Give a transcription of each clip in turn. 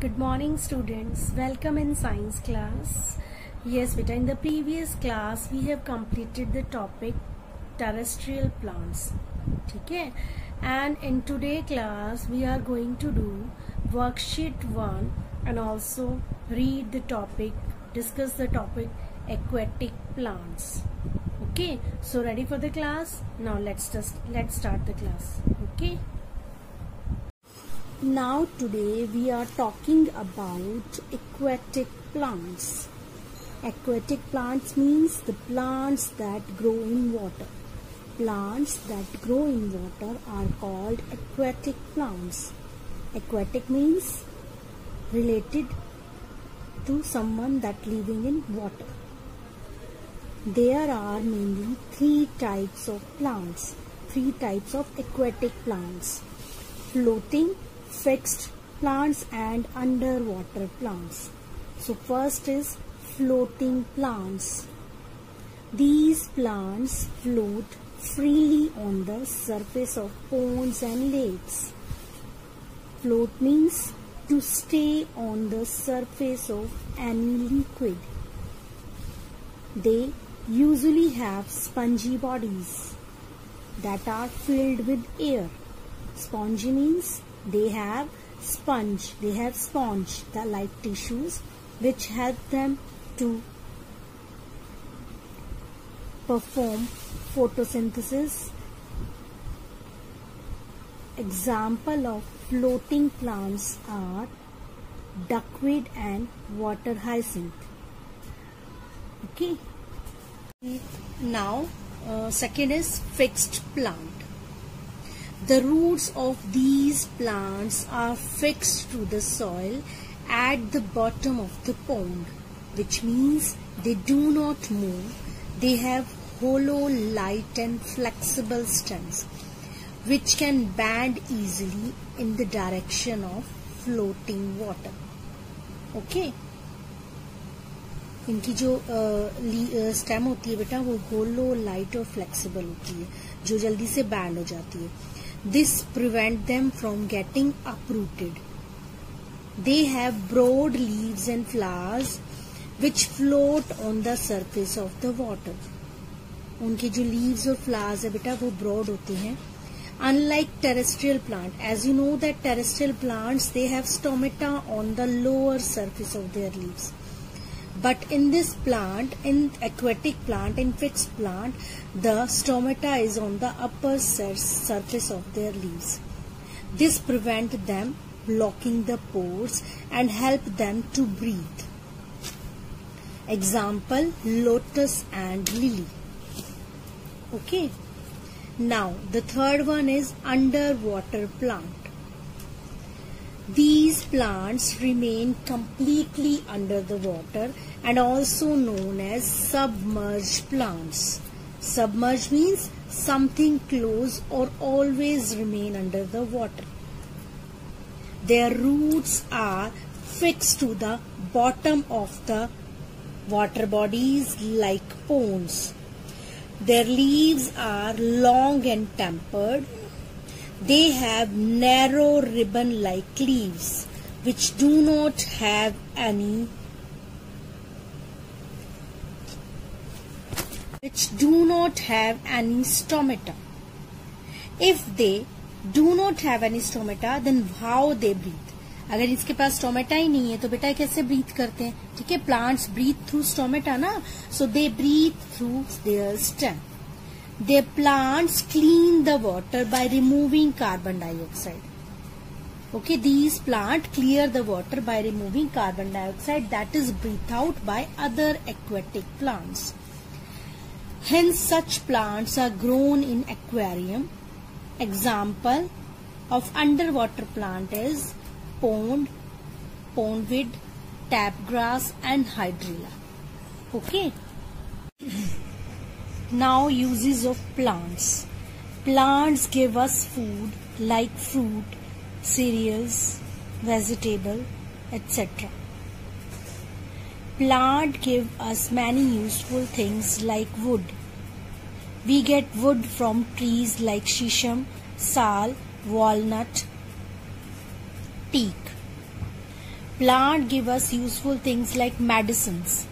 Good morning students, welcome in science class. Yes beta, in the previous class we have completed the topic terrestrial plants. Okay, and in today class we are going to do worksheet 1 and also read the topic, discuss the topic aquatic plants. Okay, so ready for the class? Now let's start the class. Okay. Now today we are talking about aquatic plants. Aquatic plants means the plants that grow in water. Plants that grow in water are called aquatic plants. Aquatic means related to someone that living in water. There are mainly three types of plants, three types of aquatic plants: floating, fixed plants and underwater plants. So first is floating plants. These plants float freely on the surface of ponds and lakes. Float means to stay on the surface of any liquid. They usually have spongy bodies that are filled with air. Spongy means they have sponge like tissues which help them to perform photosynthesis. Example of floating plants are duckweed and water hyacinth. Okay. Now second is fixed plant. The roots of these plants are fixed to the soil at the bottom of the pond, which means they do not move. They have hollow, light and flexible stems which can bend easily in the direction of floating water. Okay. इनकी जो stem होती है बेटा वो होलो, light और flexible होती है, जो जल्दी से बैंड हो जाती है. This prevent them from getting uprooted. They have broad leaves and flowers which float on the surface of the water. उनके जो leaves और flowers है बेटा वो broad होते हैं. Unlike terrestrial plant, as you know that terrestrial plants they have stomata on the lower surface of their leaves. But in this plant, in aquatic plant, in fixed plant, the stomata is on the upper surface of their leaves. This prevents them blocking the pores and help them to breathe. Example, lotus and lily. Okay. Now, the third one is underwater plant. These plants remain completely under the water and also known as submerged plants. Submerged means something close or always remain under the water. Their roots are fixed to the bottom of the water bodies like ponds. Their leaves are long and tapered. They have narrow ribbon-like leaves which do not have any stomata. If they do not have any stomata, then how they breathe? अगर इसके पास stomata ही नहीं है तो बेटा कैसे breathe करते हैं? ठीक है, प्लांट्स ब्रीथ थ्रू स्टोमेटा ना, so they breathe through their stem. Their plants clean the water by removing carbon dioxide. Okay, these plants clear the water by removing carbon dioxide that is breathed out by other aquatic plants. Hence, such plants are grown in aquarium. Example of underwater plant is pond, pondweed, tapgrass and hydrilla. Okay. Now uses of plants. Plants give us food like fruit, cereals, vegetable, etc. Plant give us many useful things like wood. We get wood from trees like shisham, sal, walnut, teak. Plant give us useful things like medicines.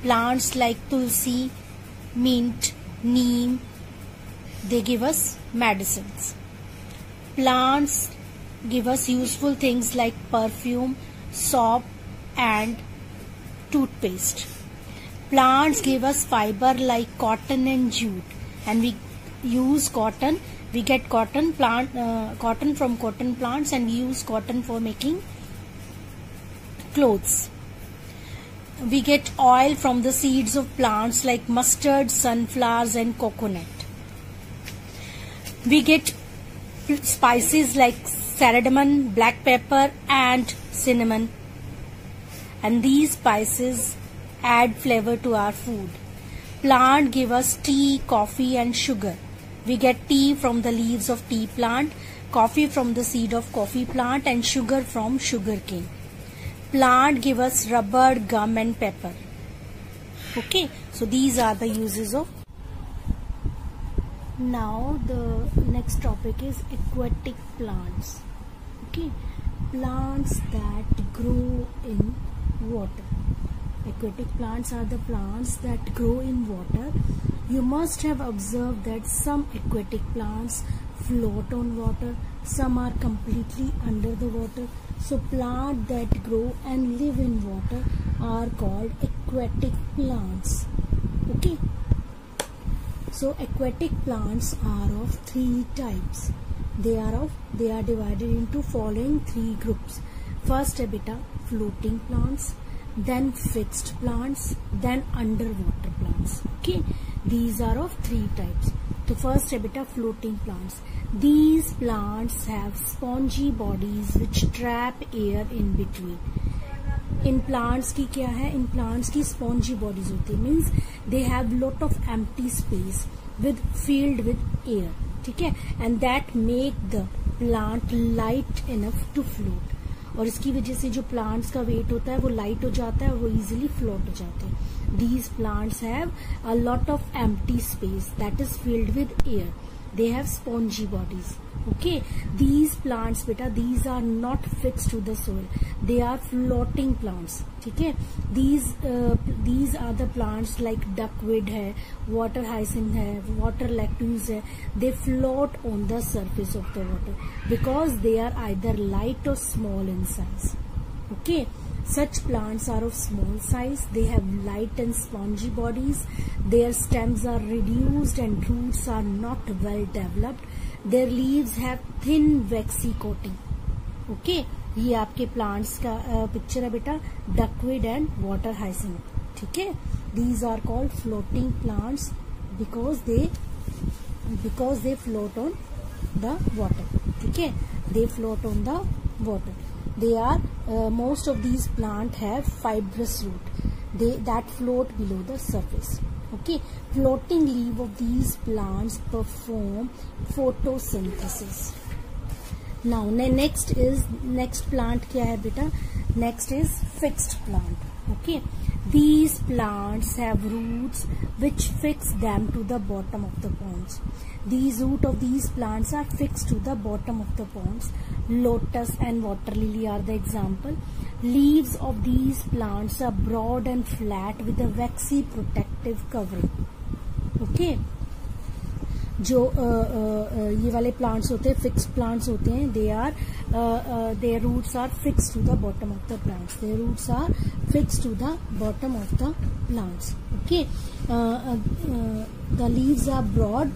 Plants like tulsi, mint, neem, they give us medicines. Plants give us useful things like perfume, soap and toothpaste. Plants give us fiber like cotton and jute, and we use cotton. We get cotton from cotton plants, and we use cotton for making clothes. We get oil from the seeds of plants like mustard, sunflowers and coconut. We get spices like cardamom, black pepper and cinnamon, and these spices add flavor to our food. Plant give us tea, coffee and sugar. We get tea from the leaves of tea plant, coffee from the seed of coffee plant and sugar from sugarcane. Plant give us rubber, gum and pepper. Okay, so these are the uses of. Now the next topic is aquatic plants. Okay, plants that grow in water. Aquatic plants are the plants that grow in water. You must have observed that some aquatic plants float on water, some are completely under the water. So plants that grow and live in water are called aquatic plants. Okay. So aquatic plants are of three types. They are divided into following three groups. First habitat, floating plants, then fixed plants, then underwater plants. Okay, these are of three types. The first habitat, floating plants. These plants have spongy bodies which trap air in between. इन plants की क्या है, इन plants की spongy bodies होती है, means they have lot of empty space with field with air, ठीक है, and that make the plant light enough to float, और इसकी वजह से जो प्लांट्स का वेट होता है वो लाइट हो जाता है और वो इजीली फ्लोट हो जाते हैं. These plants have a lot of empty space that is field with air. They have spongy bodies. Okay, these plants beta, these are not fixed to the soil, they are floating plants. ठीक है, these are the plants like duckweed है, water hyacinth है, water lettuce है. They float on the surface of the water because they are either light or small in size. Okay, such plants are of small size. They have light and spongy bodies. Their stems are reduced and roots are not well developed. Their leaves have thin waxy coating. Okay, ये आपके plants का picture है बेटा, duckweed and water hyacinth. ठीक है, these are called floating plants because they float on the water. ठीक है, they float on the water. They are most of these plants have fibrous root that float below the surface. Okay, floating leaf of these plants perform photosynthesis. Now next plant क्या है बेटा, next is fixed plant. Okay, these plants have roots which fix them to the bottom of the ponds. These roots of these plants are fixed to the bottom of the ponds. Lotus and water lily are the example. Leaves of these plants are broad and flat with a waxy protective covering. Okay, जो ये वाले plants होते हैं, fixed plants होते हैं, their roots are fixed to the bottom of the plants. Their roots are fixed to the bottom of the plants. Okay, the leaves are broad,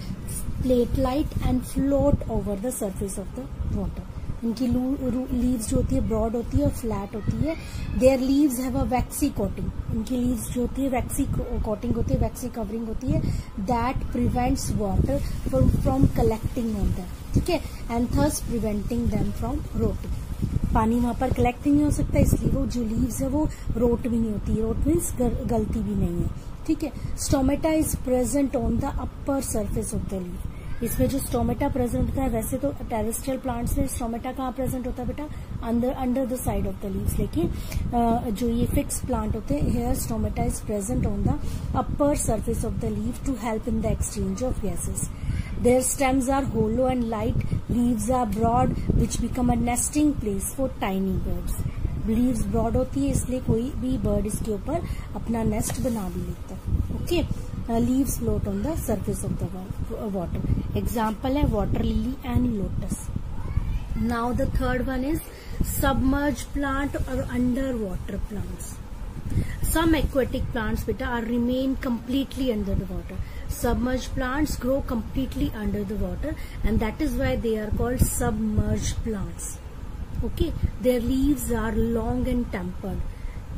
plate-like and float over the surface of the water. इनकी leaves जो होती है broad होती है और flat होती है. Their leaves have a waxy coating. इनकी leaves जो होती है waxy coating होती है, waxy covering होती है, that prevents water from collecting on them. ठीक है, and thus preventing them from rotting. पानी वहां पर कलेक्ट नहीं हो सकता, इसलिए वो जो लीव्स है वो रोट भी नहीं होती. रोट मीन्स गलती भी नहीं है. ठीक है, stomata is present on the upper surface of the leaf. इसमें जो स्टोमेटा प्रेजेंट होता है, वैसे तो टेरेस्ट्रियल प्लांट्स में स्टोमेटा कहाँ प्रेजेंट होता है बेटा, under the side of the leaves, लेकिन जो ये फिक्स प्लांट होते हैं, here stomata is present on the upper surface of the leaf to help in the exchange of gases. Their stems are hollow and light. Leaves are broad, which become a nesting place for tiny birds. Leaves broad होती है इसलिए कोई भी bird इसके ऊपर अपना nest बना भी लेता है। Okay, leaves float on the surface of the water. Example है water lily and lotus. Now the third one is submerge plant और under water plants. Some aquatic plants beta are remain completely under the water. Submerged plants grow completely under the water, and that is why they are called submerged plants. Okay, their leaves are long and tapered.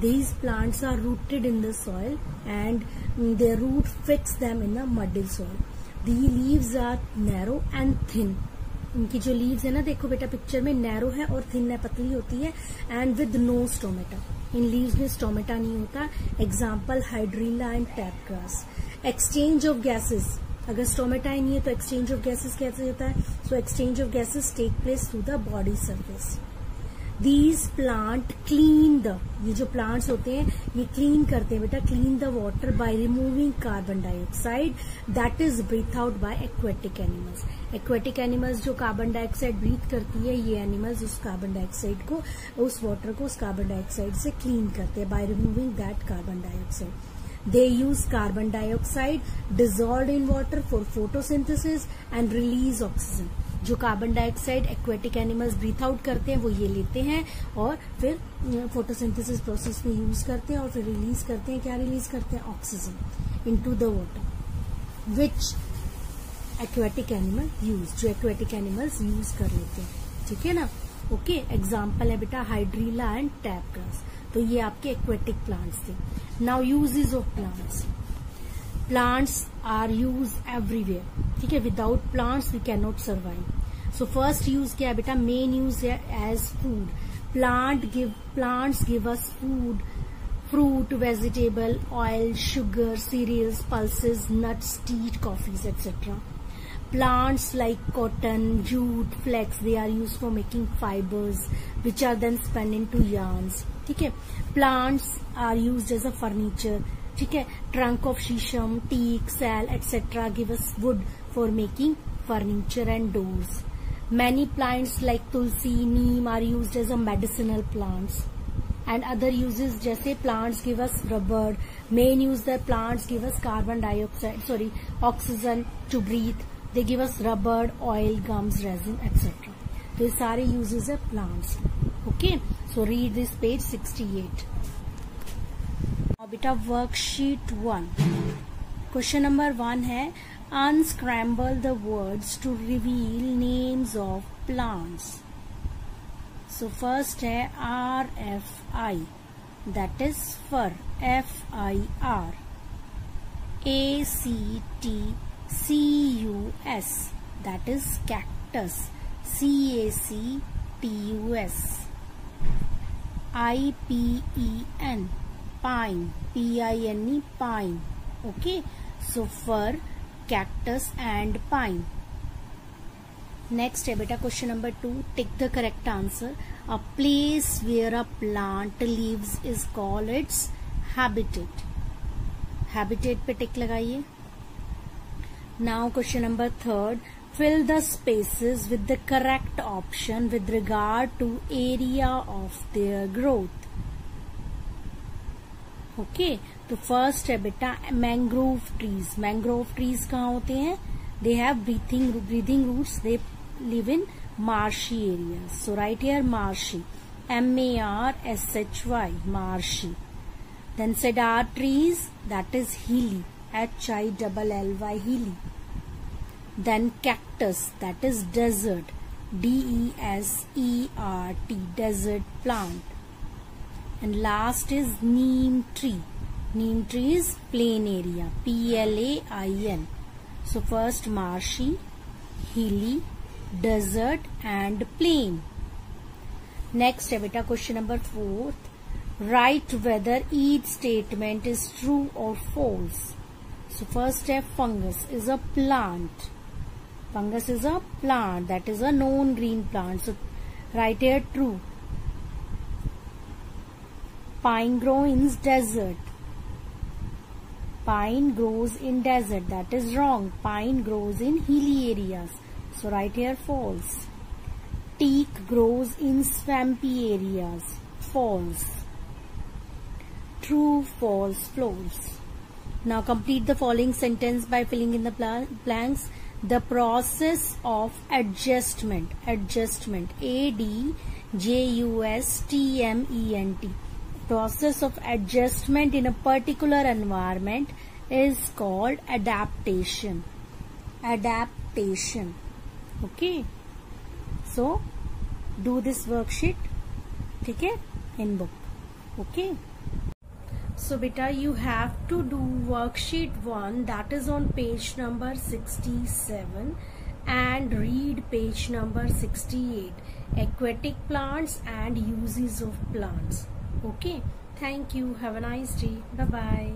These plants are rooted in the soil, and their root fix them in the muddy soil. The leaves are narrow and thin. इनकी जो leaves है ना, देखो बेटा picture में, narrow है और thin है, पतली होती है, एंड विद नो स्टोमेटा। इन लीव्स में स्टोमेटा नहीं होता। Example hydrilla and tape grass. Exchange of gases, अगर स्टोमेटा ही नहीं है तो एक्सचेंज ऑफ गैसेस कैसे होता है? So exchange of gases take place through the body surface. These plant clean the, ये जो प्लांट्स होते हैं ये क्लीन करते हैं बेटा, clean the water by removing carbon dioxide that is breathe out by aquatic animals. Aquatic animals जो carbon dioxide breathe करती है, ये एनिमल्स उस कार्बन डाइऑक्साइड को, उस वाटर को उस कार्बन डाइऑक्साइड से क्लीन करते हैं by removing that carbon dioxide. They use carbon dioxide dissolved in water for photosynthesis and release oxygen. जो carbon dioxide aquatic animals breathe out करते हैं वो ये लेते हैं और फिर फोटोसिंथेसिस प्रोसेस में यूज करते हैं और फिर रिलीज करते हैं। क्या रिलीज करते हैं? Oxygen into the water which aquatic animal use, जो एक्वेटिक एनिमल्स यूज कर लेते हैं। ठीक है ना? ओके, एग्जाम्पल है बेटा हाइड्रीला एंड टैप ग्रास। तो ये आपके एक्वेटिक प्लांट्स थे। Now uses of plants. Plants are use everywhere. ठीक है, without plants we can not survive. So first use क्या है बेटा? मेन यूज है as food. Plants give us food, fruit, vegetable, oil, sugar, cereals, pulses, nuts, tea, coffees, etc. Plants like cotton, jute, flax, they are used for making fibers, which are then spun into yarns. ठीक है, plants are used as a furniture. ठीक है, trunk of shisham, teak, sal, etc. give us wood for making furniture and doors. Many plants like tulsi, neem are used as a medicinal plants. And other uses जैसे plants give us rubber, main use the plants give us oxygen to breathe, they give us rubber, oil, gums, resin, etc. तो ये सारे uses है plants. Okay, so read this page 68. Now बेटा worksheet 1. Question number 1 है unscramble the words to reveal names of plants. So first है RFI, that is fir, FIR. ACTCUS, that is cactus, CACTUS. IPEN, pine, PINE, pine. Okay, so fir, cactus and pine. Next है बेटा question number 2, tick the correct answer. A place where a plant lives is called its habitat. Habitat पे tick लगाइए. Now question number 3, fill the spaces with the correct option with regard to area of their growth. Okay, तो first है बेटा mangrove trees. Mangrove trees कहाँ होते हैं? They have breathing roots. They live in marshy areas. So write here marshy, MARSHY, marshy. Then cedar trees, that is hilly, HILLY, hilly. Then cactus, that is desert, DESERT, desert plant. And last is neem tree. Neem tree is plain area, PLAIN. So first marshy, hilly, desert and plain. Next है बेटा question number 4, write whether each statement is true or false. So first है fungus is a plant. Fungus is a plant, that is a known green plant. So write here true. Pine grows in desert. Pine grows in desert, that is wrong. Pine grows in hilly areas. So write here false. Teak grows in swampy areas. false. True, false, false. Now complete the following sentence by filling in the blanks. The process of adjustment, adjustment, process of adjustment in a particular environment is called adaptation. Okay, so do this worksheet, okay, in book. Okay, so beta, you have to do worksheet 1, that is on page number 67, and read page number 68, aquatic plants and uses of plants. Okay, thank you, have a nice day, bye bye.